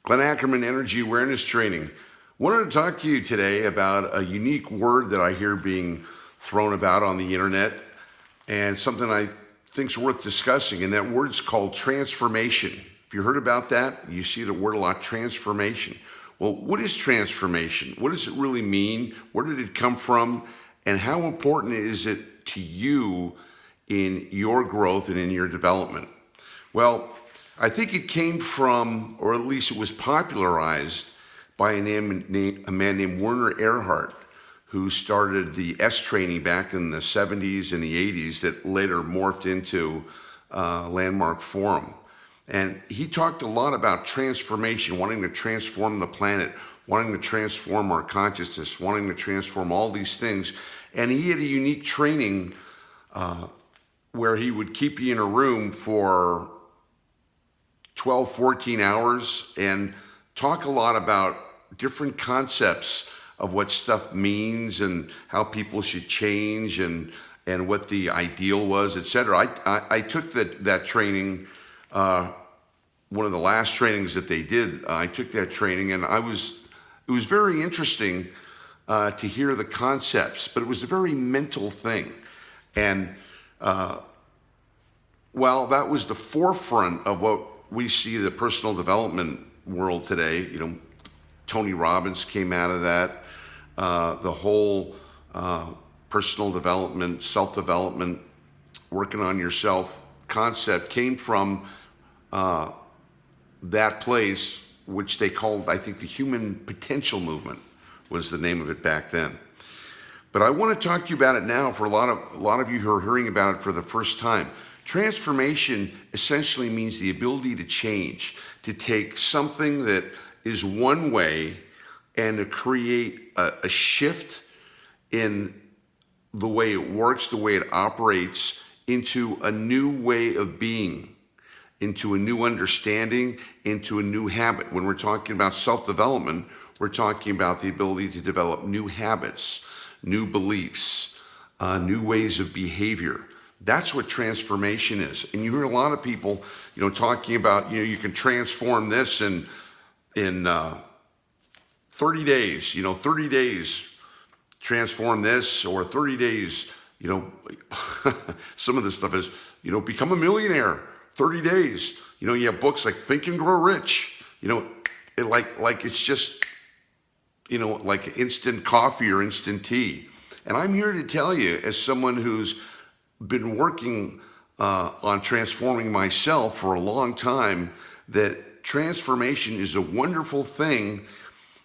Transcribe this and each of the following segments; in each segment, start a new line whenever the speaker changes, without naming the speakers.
Glenn Ackerman, Energy Awareness Training. Wanted to talk to you today about a unique word that I hear being thrown about on the internet and something I think is worth discussing, and that word's called transformation. Have you heard about that? You see the word a lot, transformation. Well, what is transformation? What does it really mean? Where did it come from? And how important is it to you in your growth and in your development? Well, I think it came from, or at least it was popularized by a man named Werner Erhard, who started the S training back in the 70s and the 80s that later morphed into Landmark Forum. And he talked a lot about transformation, wanting to transform the planet, wanting to transform our consciousness, wanting to transform all these things. And he had a unique training where he would keep you in a room for 12, 14 hours and talk a lot about different concepts of what stuff means and how people should change and what the ideal was, etc. I took that training, one of the last trainings that they did. I took that training, and it was very interesting to hear the concepts, but it was a very mental thing. And while that was the forefront of what we see the personal development world today, Tony Robbins came out of that. The whole personal development, self-development, working on yourself concept came from that place, which they called, I think, the human potential movement was the name of it back then. But I want to talk to you about it now for a lot of you who are hearing about it for the first time. Transformation essentially means the ability to change, to take something that is one way and to create a shift in the way it works, the way it operates, into a new way of being, into a new understanding, into a new habit. When we're talking about self-development, we're talking about the ability to develop new habits, new beliefs, new ways of behavior. That's what transformation is. And you hear a lot of people, talking about, you can transform this in 30 days, 30 days, transform this, or 30 days, some of this stuff is, become a millionaire, 30 days. You have books like Think and Grow Rich, like it's just, like instant coffee or instant tea. And I'm here to tell you, as someone who's been working on transforming myself for a long time, that transformation is a wonderful thing,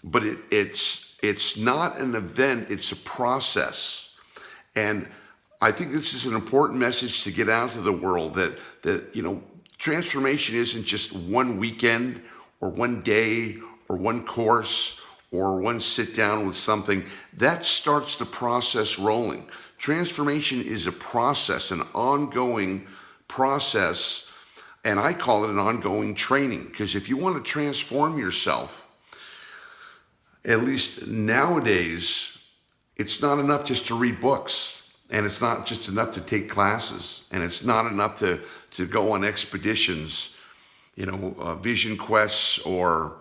but it's not an event, it's a process. And I think this is an important message to get out to the world, that transformation isn't just one weekend or one day or one course or one sit down with something. That starts the process rolling. Transformation is a process, an ongoing process, and I call it an ongoing training, because if you want to transform yourself, at least nowadays, it's not enough just to read books, and it's not just enough to take classes, and it's not enough to go on expeditions, vision quests or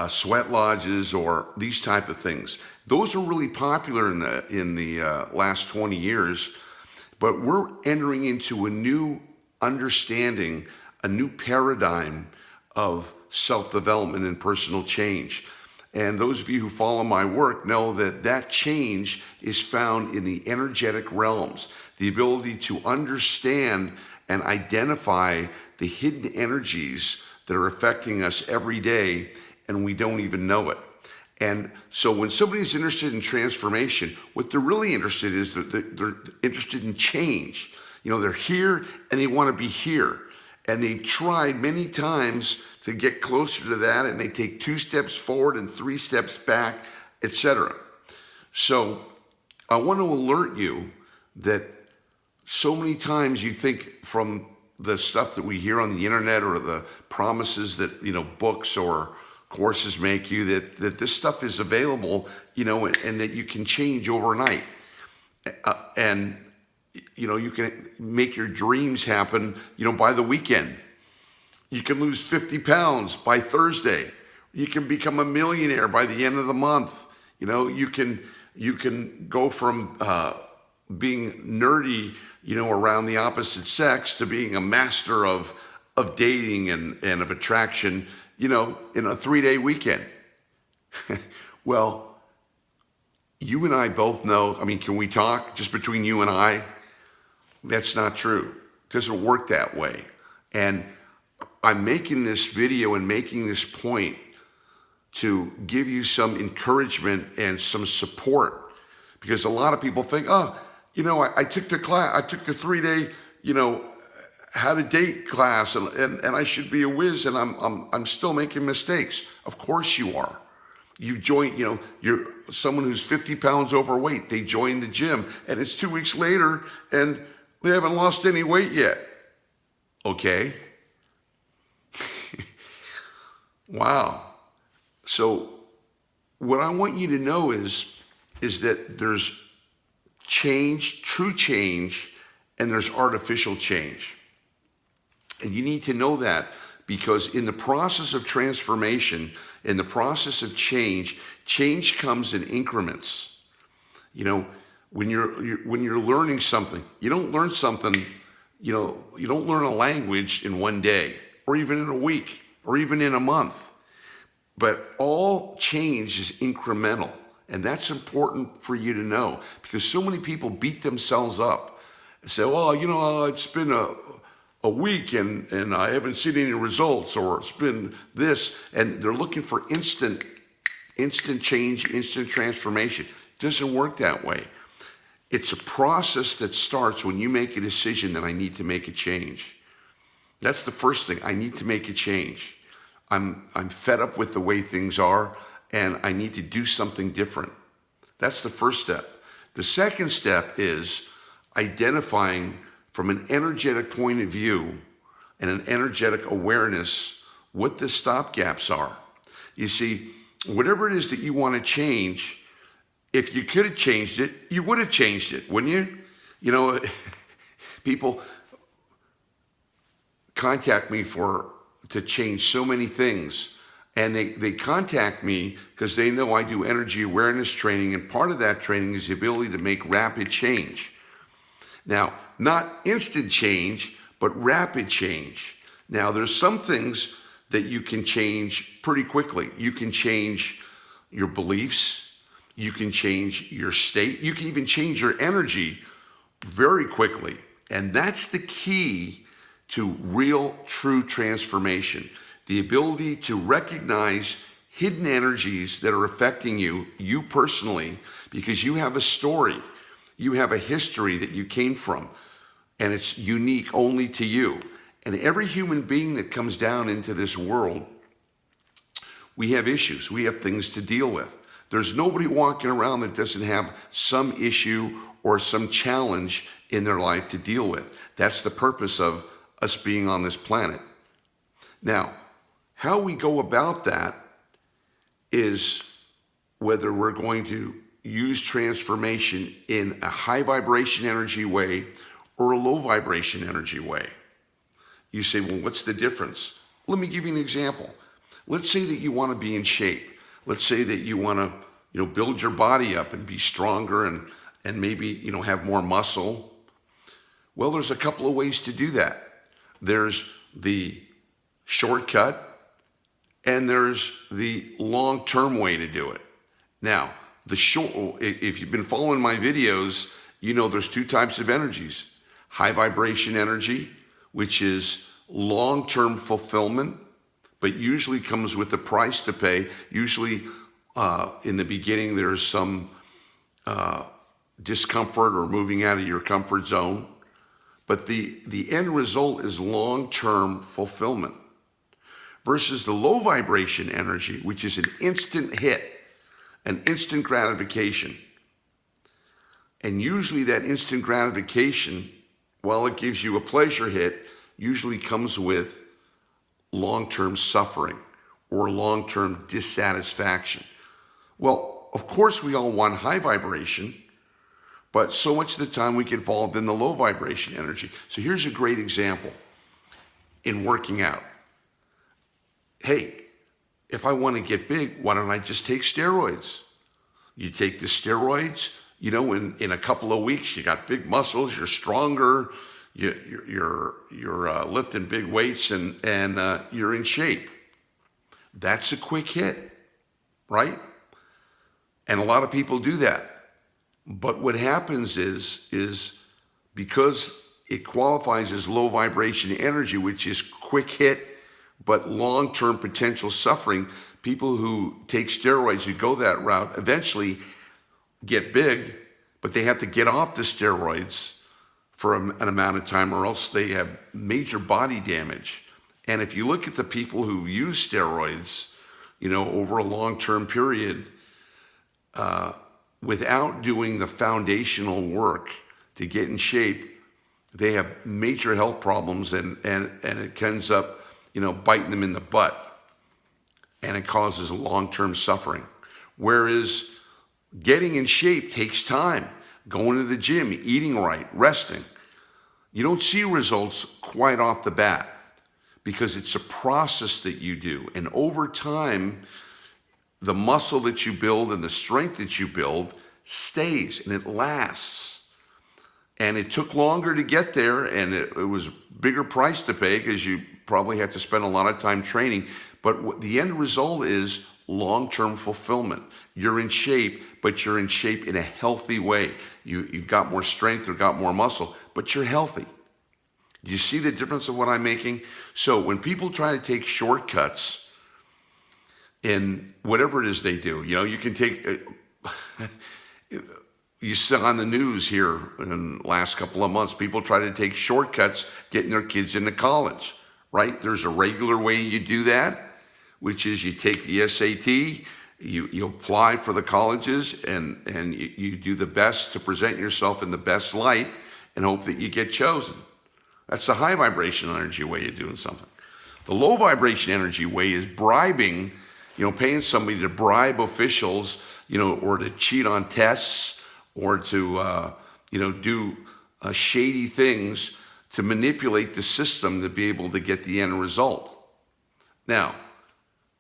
sweat lodges or these type of things. Those are really popular in the last 20 years, but we're entering into a new understanding, a new paradigm of self-development and personal change. And those of you who follow my work know that change is found in the energetic realms, the ability to understand and identify the hidden energies that are affecting us every day, and we don't even know it. And so when somebody's interested in transformation, what they're really interested in is they're interested in change. They're here and they want to be here. And they've tried many times to get closer to that, and they take 2 steps forward and 3 steps back, etc. So I want to alert you that so many times you think from the stuff that we hear on the internet or the promises that, books or courses make you, that this stuff is available, and that you can change overnight. And you can make your dreams happen, by the weekend. You can lose 50 pounds by Thursday, You can become a millionaire by the end of the month. You can go from being nerdy, around the opposite sex to being a master of dating and of attraction, in a 3-day weekend. Well, you and I both know, can we talk just between you and I? That's not true. It doesn't work that way. And I'm making this video and making this point to give you some encouragement and some support, because a lot of people think, I took the class, I took the 3-day, how to date class, and I should be a whiz, and I'm still making mistakes. Of course you are. You join, you're someone who's 50 pounds overweight. They join the gym, and it's 2 weeks later, and they haven't lost any weight yet. Okay. Wow. So what I want you to know is that there's change, true change, and there's artificial change. And you need to know that, because in the process of transformation, in the process of change comes in increments. When you're learning something, you don't learn something, you don't learn a language in one day, or even in a week, or even in a month. But all change is incremental. And that's important for you to know, because so many people beat themselves up and say, it's been a week and I haven't seen any results, or it's been this, and they're looking for instant change, instant transformation. It doesn't work that way. It's a process that starts when you make a decision that I need to make a change. That's the first thing. I need to make a change. I'm fed up with the way things are, and I need to do something different. That's the first step. The second step is identifying from an energetic point of view and an energetic awareness what the stopgaps are. You see, whatever it is that you want to change, if you could have changed it, you would have changed it, wouldn't you? People contact me to change so many things. And they contact me because they know I do energy awareness training, and part of that training is the ability to make rapid change. Now, not instant change, but rapid change. Now, there's some things that you can change pretty quickly. You can change your beliefs. You can change your state. You can even change your energy very quickly. And that's the key to real, true transformation. The ability to recognize hidden energies that are affecting you personally, because you have a story, you have a history that you came from, and it's unique only to you. And every human being that comes down into this world, we have issues, we have things to deal with. There's nobody walking around that doesn't have some issue or some challenge in their life to deal with. That's the purpose of us being on this planet. Now, how we go about that is whether we're going to use transformation in a high vibration energy way or a low vibration energy way. You say, well, what's the difference? Let me give you an example. Let's say that you want to be in shape. Let's say that you want to, build your body up and be stronger and maybe, have more muscle. Well, there's a couple of ways to do that. There's the shortcut, and there's the long-term way to do it. Now, if you've been following my videos, there's two types of energies. High vibration energy, which is long-term fulfillment, but usually comes with a price to pay. Usually in the beginning, there's some discomfort or moving out of your comfort zone. But the end result is long-term fulfillment. Versus the low vibration energy, which is an instant hit, an instant gratification. And usually that instant gratification, while it gives you a pleasure hit, usually comes with long-term suffering or long-term dissatisfaction. Well, of course we all want high vibration, but so much of the time we get involved in the low vibration energy. So here's a great example in working out. Hey, if I want to get big, why don't I just take steroids? You take the steroids, in a couple of weeks, you got big muscles, you're stronger, you're lifting big weights, and you're in shape. That's a quick hit, right? And a lot of people do that. But what happens is because it qualifies as low vibration energy, which is quick hit, but long-term potential suffering, people who take steroids, who go that route, eventually get big, but they have to get off the steroids for an amount of time, or else they have major body damage. And if you look at the people who use steroids, over a long-term period, without doing the foundational work to get in shape, they have major health problems, and it ends up, biting them in the butt, and it causes long-term suffering. Whereas getting in shape takes time. Going to the gym, eating right, resting. You don't see results quite off the bat because it's a process that you do. And over time, the muscle that you build and the strength that you build stays and it lasts. And it took longer to get there, and it was a bigger price to pay because you probably had to spend a lot of time training. But the end result is long-term fulfillment. You're in shape, but you're in shape in a healthy way. You've got more strength, you've got more muscle, but you're healthy. Do you see the difference of what I'm making? So when people try to take shortcuts in whatever it is they do, you can take, you saw on the news here in the last couple of months, people try to take shortcuts getting their kids into college, right? There's a regular way you do that, which is you take the SAT, you apply for the colleges, and you do the best to present yourself in the best light and hope that you get chosen. That's the high vibration energy way of doing something. The low vibration energy way is bribing, paying somebody to bribe officials, or to cheat on tests, or to, do shady things to manipulate the system to be able to get the end result. Now,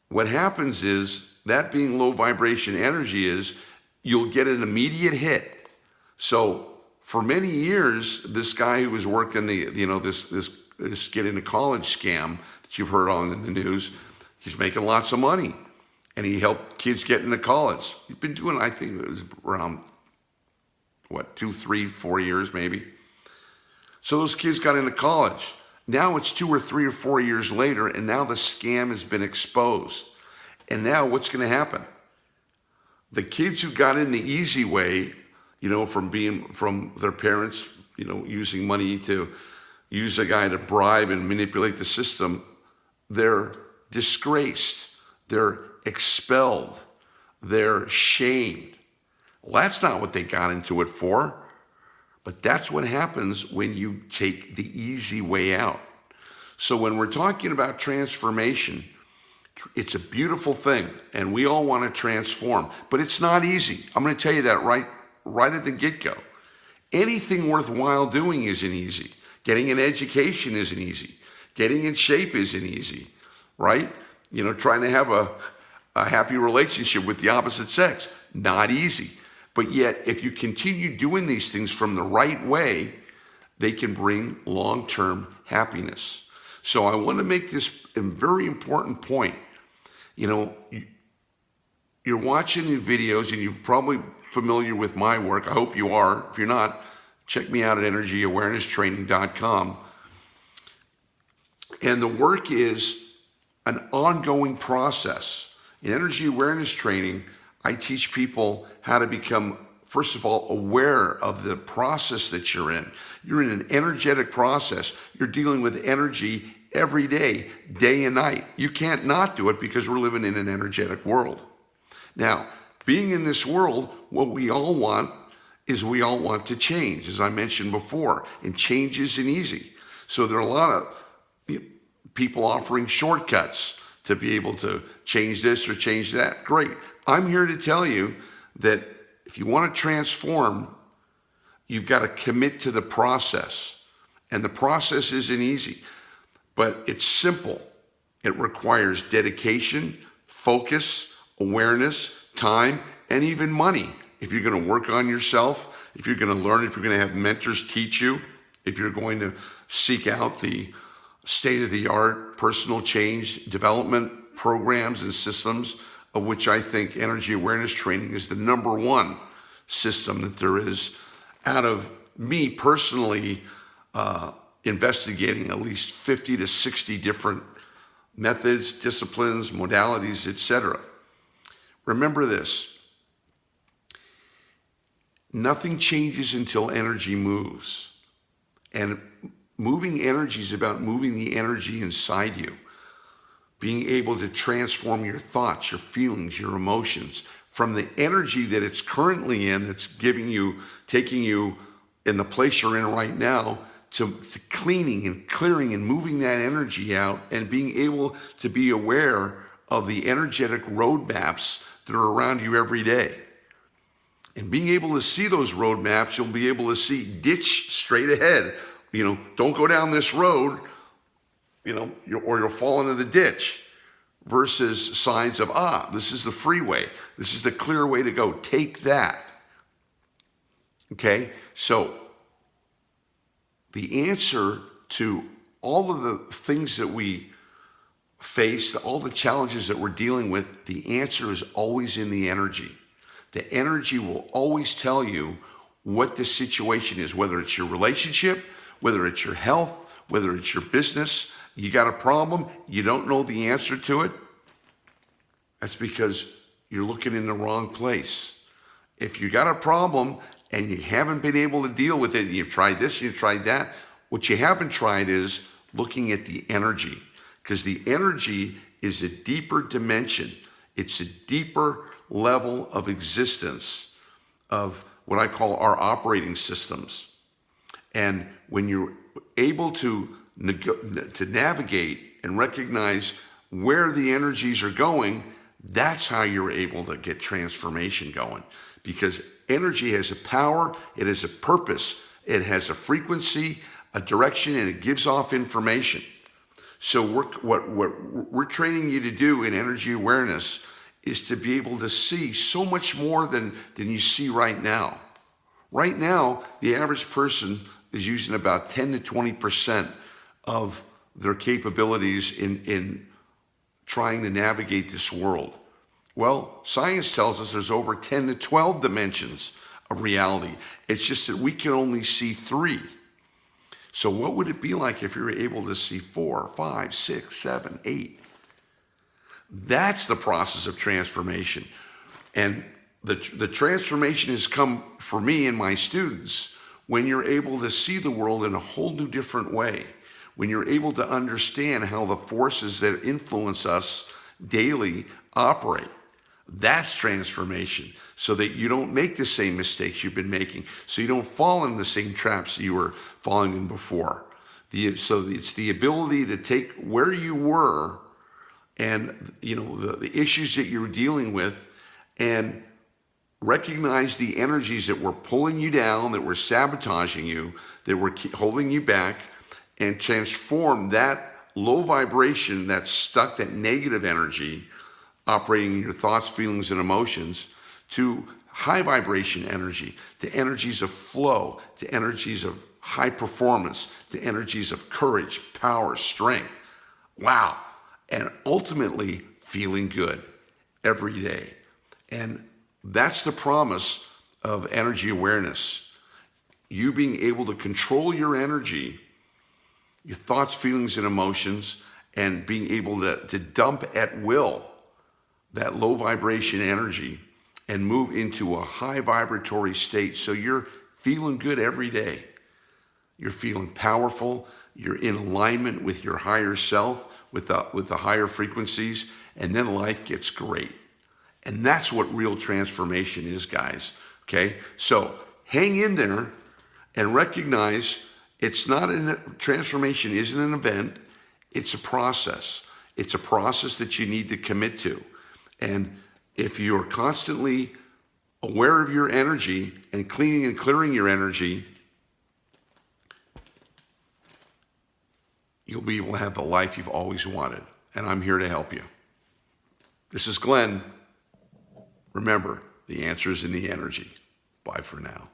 what happens is, that being low vibration energy, is you'll get an immediate hit. So for many years, this guy who was working this get into college scam that you've heard on in the news, he's making lots of money, and he helped kids get into college. He's been doing, I think it was around, 2, 3, 4 years maybe. So those kids got into college. Now it's 2 or 3 or 4 years later, and now the scam has been exposed. And now what's going to happen? The kids who got in the easy way, from their parents, using money to use a guy to bribe and manipulate the system, they're disgraced, they're expelled, they're shamed. Well, that's not what they got into it for, but that's what happens when you take the easy way out. So when we're talking about transformation, it's a beautiful thing, and we all want to transform, but it's not easy. I'm going to tell you that right at the get-go. Anything worthwhile doing isn't easy. Getting an education isn't easy. Getting in shape isn't easy, right? Trying to have a happy relationship with the opposite sex, not easy. But yet, if you continue doing these things from the right way, they can bring long-term happiness. So I want to make this a very important point. You're watching the videos, and you're probably familiar with my work. I hope you are. If you're not, check me out at energyawarennesstraining.com. And the work is an ongoing process. In energy awareness training, I teach people how to become, first of all, aware of the process that you're in. You're in an energetic process. You're dealing with energy every day, day and night. You can't not do it because we're living in an energetic world. Now, being in this world, what we all want is we all want to change, as I mentioned before, and change isn't easy. So there are a lot of people offering shortcuts to be able to change this or change that. Great. I'm here to tell you that if you want to transform, you've got to commit to the process. And the process isn't easy, but it's simple. It requires dedication, focus, awareness, time, and even money. If you're going to work on yourself, if you're going to learn, if you're going to have mentors teach you, if you're going to seek out the state-of-the-art personal change development programs and systems, of which I think energy awareness training is the number one system that there is, out of me personally investigating at least 50 to 60 different methods, disciplines, modalities, etc. Remember this: nothing changes until energy moves. And moving energy is about moving the energy inside you, being able to transform your thoughts, your feelings, your emotions from the energy that it's currently in, that's giving you, taking you in the place you're in right now, to cleaning and clearing and moving that energy out, and being able to be aware of the energetic roadmaps that are around you every day. And being able to see those roadmaps, you'll be able to see ditch straight ahead. Don't go down this road, or you'll fall into the ditch, versus signs of, this is the freeway. This is the clear way to go. Take that. Okay? So the answer to all of the things that we face, all the challenges that we're dealing with, the answer is always in the energy. The energy will always tell you what the situation is, whether it's your relationship, whether it's your health, whether it's your business. You got a problem, you don't know the answer to it, that's because you're looking in the wrong place. If you got a problem and you haven't been able to deal with it, you've tried this, you've tried that, what you haven't tried is looking at the energy, because the energy is a deeper dimension. It's a deeper level of existence of what I call our operating systems. And when you're able to navigate and recognize where the energies are going, that's how you're able to get transformation going. Because energy has a power, it has a purpose, it has a frequency, a direction, and it gives off information. So what we're training you to do in energy awareness is to be able to see so much more than you see right now. Right now, the average person is using about 10 to 20% of their capabilities in trying to navigate this world. Well, science tells us there's over 10 to 12 dimensions of reality. It's just that we can only see 3. So what would it be like if you were able to see 4, 5, 6, 7, 8? That's the process of transformation. And the transformation has come for me and my students when you're able to see the world in a whole new different way, when you're able to understand how the forces that influence us daily operate. That's transformation, so that you don't make the same mistakes you've been making, so you don't fall in the same traps you were falling in before. So it's the ability to take where you were and the issues that you're dealing with, and recognize the energies that were pulling you down, that were sabotaging you, that were holding you back, and transform that low vibration, that stuck, that negative energy operating in your thoughts, feelings, and emotions, to high vibration energy, to energies of flow, to energies of high performance, to energies of courage, power, strength. Wow. And ultimately feeling good every day. And that's the promise of energy awareness. You being able to control your energy, your thoughts, feelings, and emotions, and being able to dump at will that low vibration energy and move into a high vibratory state, so you're feeling good every day. You're feeling powerful. You're in alignment with your higher self, with the higher frequencies, and then life gets great. And that's what real transformation is, guys. Okay? So hang in there and recognize transformation isn't an event, it's a process. It's a process that you need to commit to. And if you're constantly aware of your energy and cleaning and clearing your energy, you'll be able to have the life you've always wanted. And I'm here to help you. This is Glenn. Remember, the answer is in the energy. Bye for now.